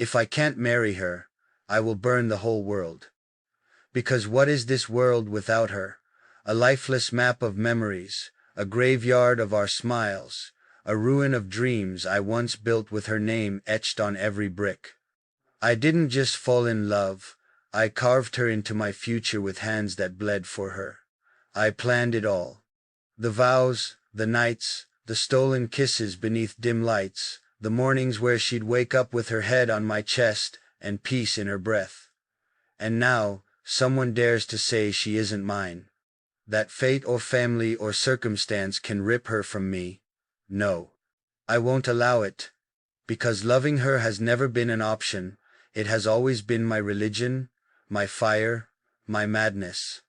If I can't marry her, I will burn the whole world. Because what is this world without her? A lifeless map of memories, a graveyard of our smiles, a ruin of dreams I once built with her name etched on every brick. I didn't just fall in love, I carved her into my future with hands that bled for her. I planned it all. The vows, the nights, the stolen kisses beneath dim lights, the mornings where she'd wake up with her head on my chest and peace in her breath. And now, someone dares to say she isn't mine. That fate or family or circumstance can rip her from me. No. I won't allow it. Because loving her has never been an option, it has always been my religion, my fire, my madness.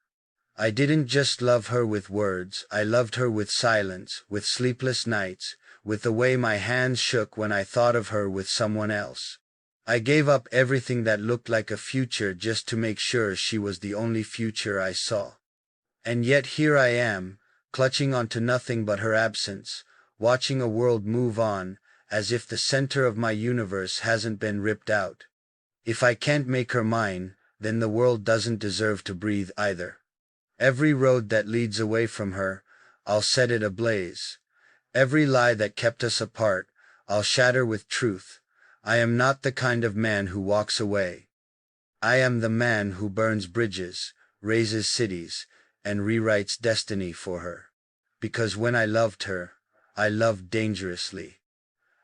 I didn't just love her with words, I loved her with silence, with sleepless nights, with the way my hands shook when I thought of her with someone else. I gave up everything that looked like a future just to make sure she was the only future I saw. And yet here I am, clutching onto nothing but her absence, watching a world move on, as if the center of my universe hasn't been ripped out. If I can't make her mine, then the world doesn't deserve to breathe either. Every road that leads away from her, I'll set it ablaze. Every lie that kept us apart, I'll shatter with truth. I am not the kind of man who walks away. I am the man who burns bridges, raises cities, and rewrites destiny for her. Because when I loved her, I loved dangerously.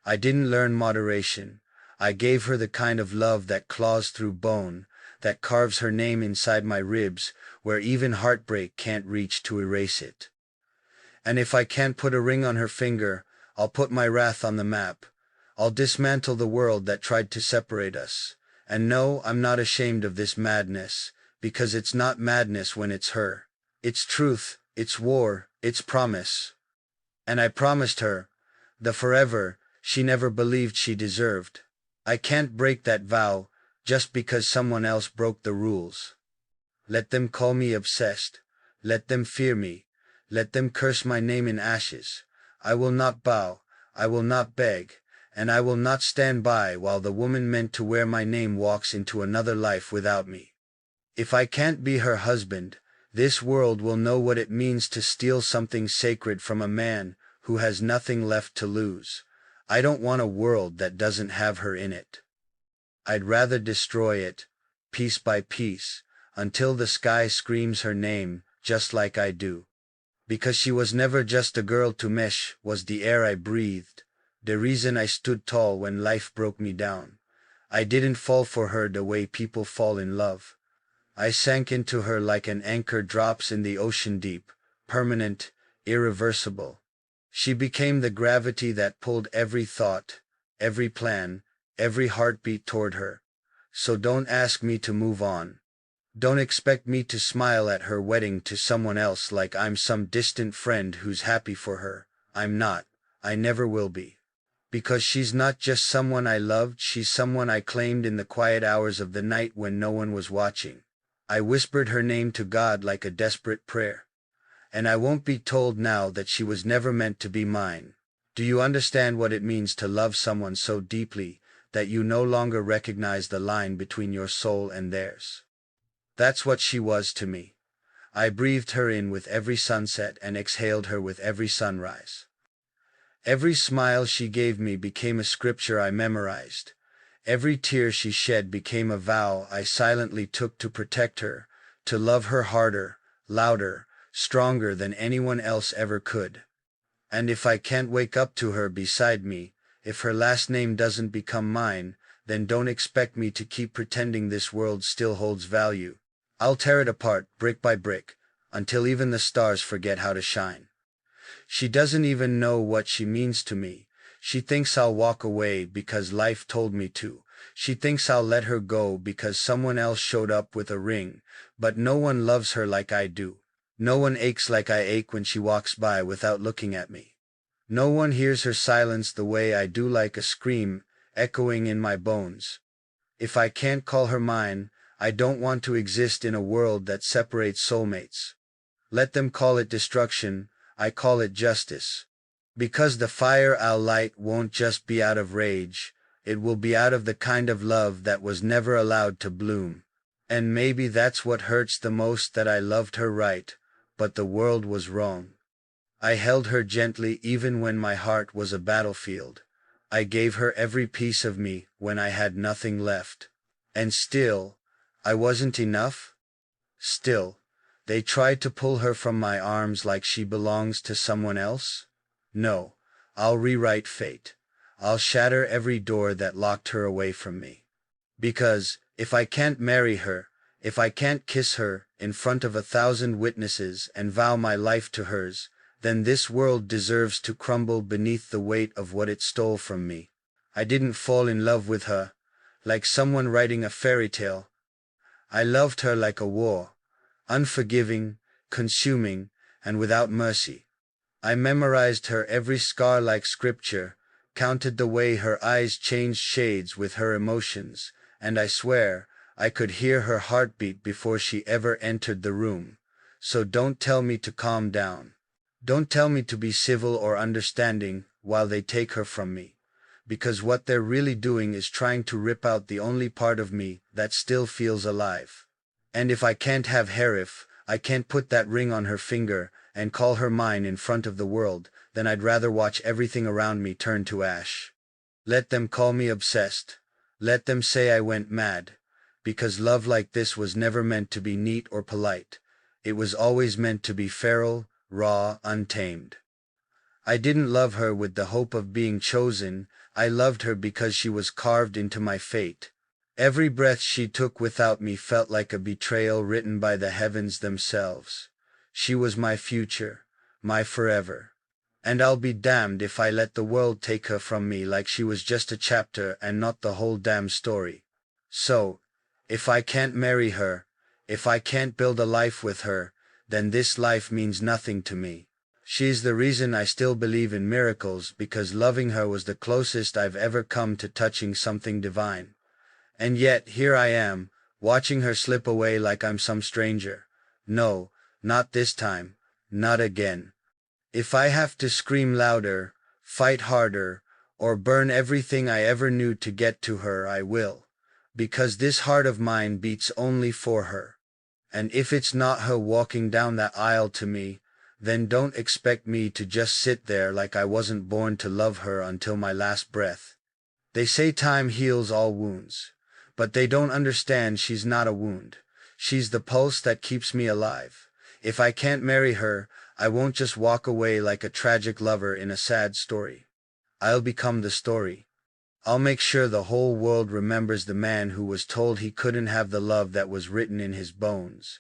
I didn't learn moderation. I gave her the kind of love that claws through bone, that carves her name inside my ribs, where even heartbreak can't reach to erase it. And if I can't put a ring on her finger, I'll put my wrath on the map. I'll dismantle the world that tried to separate us. And no, I'm not ashamed of this madness, because it's not madness when it's her. It's truth, it's war, it's promise. And I promised her the forever she never believed she deserved. I can't break that vow just because someone else broke the rules. Let them call me obsessed. Let them fear me. Let them curse my name in ashes. I will not bow. I will not beg. And I will not stand by while the woman meant to wear my name walks into another life without me. If I can't be her husband, this world will know what it means to steal something sacred from a man who has nothing left to lose. I don't want a world that doesn't have her in it. I'd rather destroy it, piece by piece, until the sky screams her name, just like I do. Because she was never just a girl to mesh, was the air I breathed, the reason I stood tall when life broke me down. I didn't fall for her the way people fall in love. I sank into her like an anchor drops in the ocean deep, permanent, irreversible. She became the gravity that pulled every thought, every plan, every heartbeat toward her. So don't ask me to move on. Don't expect me to smile at her wedding to someone else like I'm some distant friend who's happy for her. I'm not. I never will be. Because she's not just someone I loved, she's someone I claimed in the quiet hours of the night when no one was watching. I whispered her name to God like a desperate prayer. And I won't be told now that she was never meant to be mine. Do you understand what it means to love someone so deeply that you no longer recognize the line between your soul and theirs? That's what she was to me. I breathed her in with every sunset and exhaled her with every sunrise. Every smile she gave me became a scripture I memorized. Every tear she shed became a vow I silently took to protect her, to love her harder, louder, stronger than anyone else ever could. And if I can't wake up to her beside me, if her last name doesn't become mine, then don't expect me to keep pretending this world still holds value. I'll tear it apart, brick by brick, until even the stars forget how to shine. She doesn't even know what she means to me. She thinks I'll walk away because life told me to. She thinks I'll let her go because someone else showed up with a ring, but no one loves her like I do. No one aches like I ache when she walks by without looking at me. No one hears her silence the way I do, like a scream echoing in my bones. If I can't call her mine, I don't want to exist in a world that separates soulmates. Let them call it destruction, I call it justice. Because the fire I'll light won't just be out of rage, It will be out of the kind of love that was never allowed to bloom. And maybe that's what hurts the most, that I loved her right, but the world was wrong. I held her gently even when my heart was a battlefield. I gave her every piece of me when I had nothing left. And still, I wasn't enough? Still, they tried to pull her from my arms like she belongs to someone else? No, I'll rewrite fate. I'll shatter every door that locked her away from me. Because, if I can't marry her, if I can't kiss her in front of 1,000 witnesses and vow my life to hers, then this world deserves to crumble beneath the weight of what it stole from me. I didn't fall in love with her, like someone writing a fairy tale. I loved her like a war, unforgiving, consuming, and without mercy. I memorized her every scar like scripture, counted the way her eyes changed shades with her emotions, and I swear, I could hear her heartbeat before she ever entered the room. So don't tell me to calm down. Don't tell me to be civil or understanding while they take her from me. Because what they're really doing is trying to rip out the only part of me that still feels alive. And if I can't have her, if I can't put that ring on her finger and call her mine in front of the world, then I'd rather watch everything around me turn to ash. Let them call me obsessed. Let them say I went mad. Because love like this was never meant to be neat or polite. It was always meant to be feral, raw, untamed. I didn't love her with the hope of being chosen. I loved her because she was carved into my fate. Every breath she took without me felt like a betrayal written by the heavens themselves. She was my future, my forever. And I'll be damned if I let the world take her from me like she was just a chapter and not the whole damn story. So, if I can't marry her, if I can't build a life with her, then this life means nothing to me. She's the reason I still believe in miracles, because loving her was the closest I've ever come to touching something divine. And yet, here I am, watching her slip away like I'm some stranger. No, not this time, not again. If I have to scream louder, fight harder, or burn everything I ever knew to get to her, I will. Because this heart of mine beats only for her. And if it's not her walking down that aisle to me, then don't expect me to just sit there like I wasn't born to love her until my last breath. They say time heals all wounds, but they don't understand she's not a wound. She's the pulse that keeps me alive. If I can't marry her, I won't just walk away like a tragic lover in a sad story. I'll become the story. I'll make sure the whole world remembers the man who was told he couldn't have the love that was written in his bones.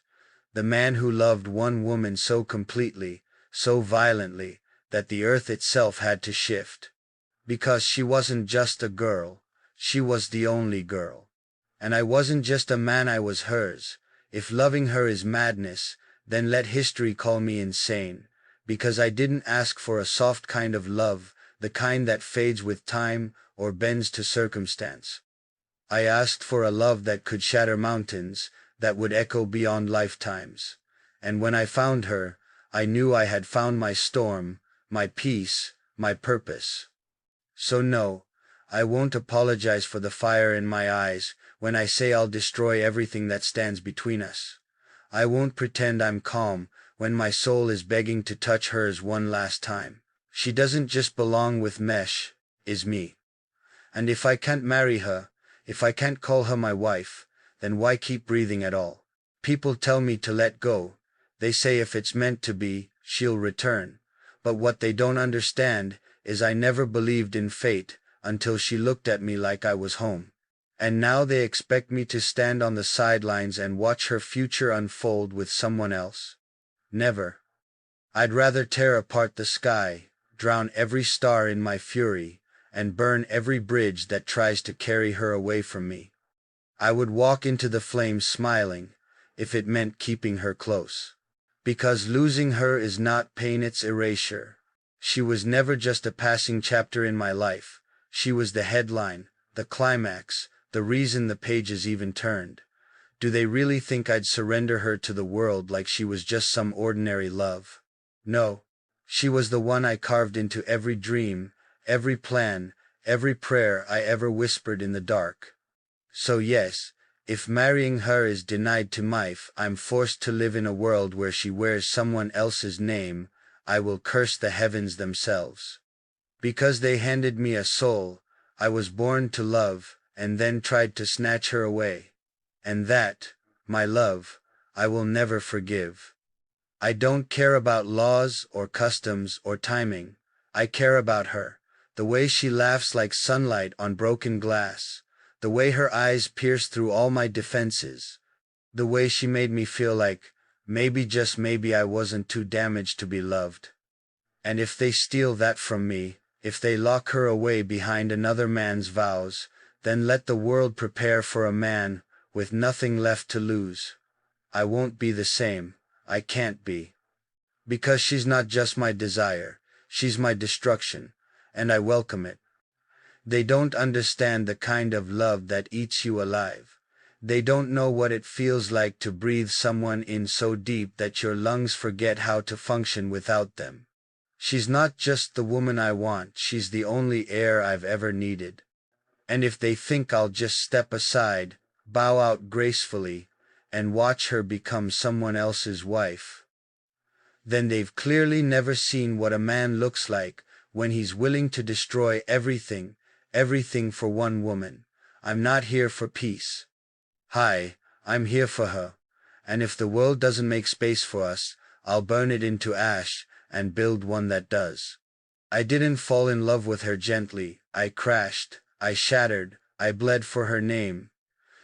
The man who loved one woman so completely, so violently, that the earth itself had to shift. Because she wasn't just a girl, she was the only girl. And I wasn't just a man, I was hers. If loving her is madness, then let history call me insane. Because I didn't ask for a soft kind of love, the kind that fades with time or bends to circumstance. I asked for a love that could shatter mountains, that would echo beyond lifetimes. And when I found her, I knew I had found my storm, my peace, my purpose. So no, I won't apologize for the fire in my eyes when I say I'll destroy everything that stands between us. I won't pretend I'm calm when my soul is begging to touch hers one last time. She doesn't just belong with Mesh, is me. And if I can't marry her, if I can't call her my wife, then why keep breathing at all? People tell me to let go. They say if it's meant to be, she'll return. But what they don't understand is I never believed in fate until she looked at me like I was home. And now they expect me to stand on the sidelines and watch her future unfold with someone else. Never. I'd rather tear apart the sky, drown every star in my fury, and burn every bridge that tries to carry her away from me. I would walk into the flames smiling, if it meant keeping her close. Because losing her is not pain, it's erasure. She was never just a passing chapter in my life. She was the headline, the climax, the reason the pages even turned. Do they really think I'd surrender her to the world like she was just some ordinary love? No. She was the one I carved into every dream, every plan, every prayer I ever whispered in the dark. So yes, if marrying her is denied to me, if I'm forced to live in a world where she wears someone else's name, I will curse the heavens themselves. Because they handed me a soul I was born to love, and then tried to snatch her away. And that, my love, I will never forgive. I don't care about laws or customs or timing. I care about her, the way she laughs like sunlight on broken glass, the way her eyes pierce through all my defenses, the way she made me feel like, maybe just maybe I wasn't too damaged to be loved. And if they steal that from me, if they lock her away behind another man's vows, then let the world prepare for a man with nothing left to lose. I won't be the same, I can't be. Because she's not just my desire, she's my destruction, and I welcome it. They don't understand the kind of love that eats you alive. They don't know what it feels like to breathe someone in so deep that your lungs forget how to function without them. She's not just the woman I want, she's the only air I've ever needed. And if they think I'll just step aside, bow out gracefully, and watch her become someone else's wife, then they've clearly never seen what a man looks like when he's willing to destroy everything for one woman. I'm not here for peace. Hi, I'm here for her. And if the world doesn't make space for us, I'll burn it into ash and build one that does. I didn't fall in love with her gently. I crashed, I shattered, I bled for her name.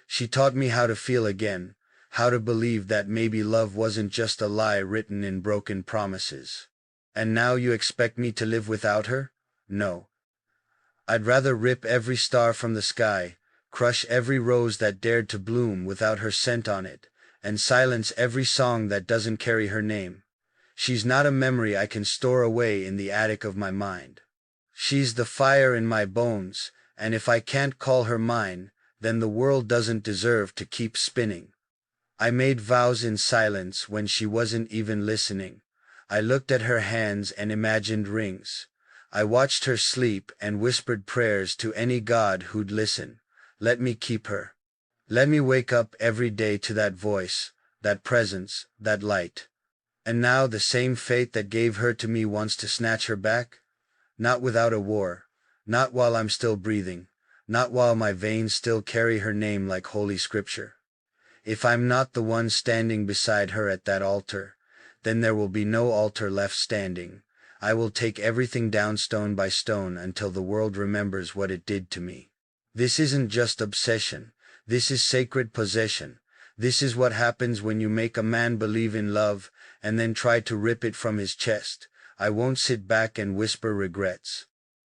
She taught me how to feel again, how to believe that maybe love wasn't just a lie written in broken promises. And now you expect me to live without her? No. I'd rather rip every star from the sky, crush every rose that dared to bloom without her scent on it, and silence every song that doesn't carry her name. She's not a memory I can store away in the attic of my mind. She's the fire in my bones, and if I can't call her mine, then the world doesn't deserve to keep spinning. I made vows in silence when she wasn't even listening. I looked at her hands and imagined rings. I watched her sleep and whispered prayers to any god who'd listen. Let me keep her. Let me wake up every day to that voice, that presence, that light. And now the same fate that gave her to me wants to snatch her back? Not without a war. Not while I'm still breathing. Not while my veins still carry her name like holy scripture. If I'm not the one standing beside her at that altar, then there will be no altar left standing. I will take everything down stone by stone until the world remembers what it did to me. This isn't just obsession. This is sacred possession. This is what happens when you make a man believe in love and then try to rip it from his chest. I won't sit back and whisper regrets.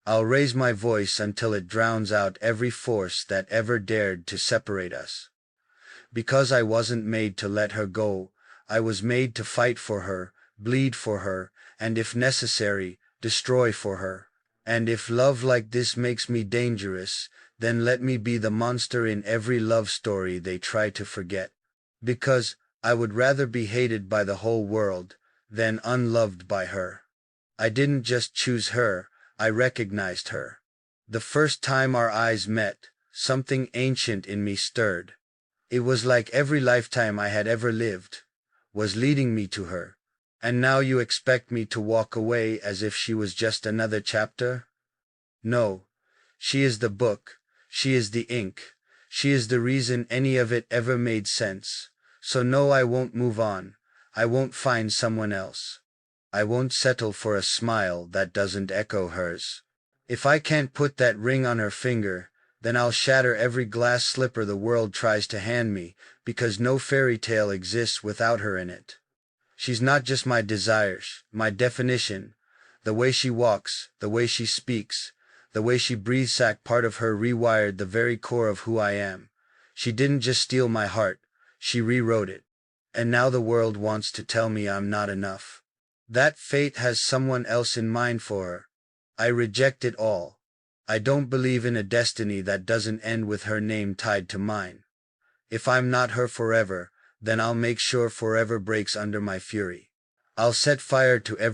I'll raise my voice until it drowns out every force that ever dared to separate us. Because I wasn't made to let her go, I was made to fight for her, bleed for her, and if necessary, destroy for her. And if love like this makes me dangerous, then let me be the monster in every love story they try to forget. Because I would rather be hated by the whole world than unloved by her. I didn't just choose her, I recognized her. The first time our eyes met, something ancient in me stirred. It was like every lifetime I had ever lived was leading me to her. And now you expect me to walk away as if she was just another chapter? No. She is the book. She is the ink. She is the reason any of it ever made sense. So no, I won't move on. I won't find someone else. I won't settle for a smile that doesn't echo hers. If I can't put that ring on her finger, then I'll shatter every glass slipper the world tries to hand me, because no fairy tale exists without her in it. She's not just my desires, my definition. The way she walks, the way she speaks, the way she breathes, part of her rewired the very core of who I am. She didn't just steal my heart, she rewrote it. And now the world wants to tell me I'm not enough. That fate has someone else in mind for her. I reject it all. I don't believe in a destiny that doesn't end with her name tied to mine. If I'm not her forever, then I'll make sure forever breaks under my fury. I'll set fire to every